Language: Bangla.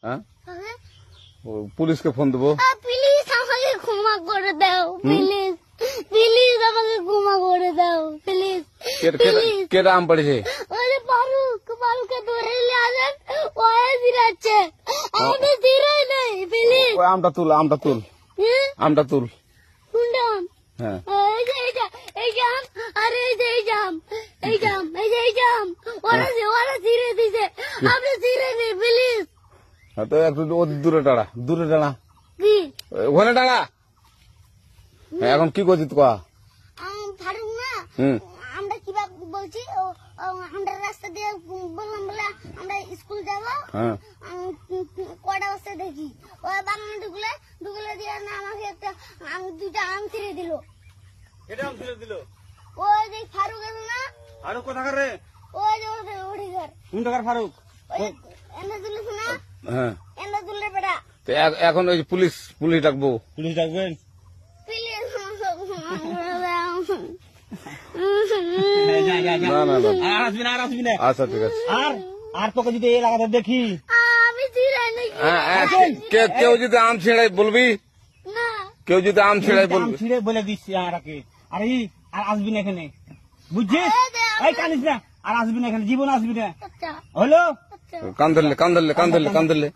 হ্যাঁ তাহলে পুলিশকে ফোন দেবো। প্লিজ আমাকে ক্ষমা করে দাও, প্লিজ প্লিজ আমাকে ক্ষমা করে দাও, প্লিজ প্লিজ। কেটা আম পড়েছে? ওই যে ফারুককে ধরে নিয়ে আসেন, ও ফিরাচ্ছে, আমি ফিরাই নাই, প্লিজ। ওই আমটা তুল, আমটা তুল, আমটা তুল। কোনটা আম? হ্যাঁ এই যে এই যে আম, আরে এই যে এই যে আম, এই যে আম, এই যে এই যে আম, ওরা ছিঁড়ে দিছে, আপনি ছিঁড়ে নেই, প্লিজ। তো একটু দূরে দাঁড়া, দূরে দাঁড়া, কি ওখানে দাঁড়া। এখন কি করছিস কয়া? ফারুক না, আমরা কিভাবে বলছি, আমরা রাস্তা দিয়ে বললাম বলে আমরা স্কুল যাবো, হ্যাঁ কটা বস্তা দেখি ওই বাগানে ঢুকলে দিয়ে না আমাকে দুটা আম ছিঁড়ে দিল। এটা আম ছিঁড়ে দিল? ওই যে ফারুক আছে না, ফারুক কোথাকার রে? ওই যে ওঠে ঘর, কোন টাকার ফারুক? এনে তুলিস না, হ্যাঁ এনে তুললে বেটা। তো এখন ওই পুলিশ ডাকবো? পুলিশ ডাকবেন? প্লিজ না না না, আর আসবি না, আর আসবি না। আচ্ছা ঠিক আছে। আর তোকে যদি এই এলাকাতে দেখি, আমি ছিঁড়াই নাকি কেউ যদি আম ছিঁড়াই বলবি, না, কেউ যদি আম ছিঁড়াই আম বলবি। ছিঁড়ে বলে দিচ্ছি আরাকে, আর আসবি না এখানে, বুঝছিস? এই কানিস না, আর আসবি না এখানে, জীবন আসবি না, আচ্ছা হলো? আচ্ছা। কান ধরলে, কান ধরলে, কান ধরলে, কান ধরলে।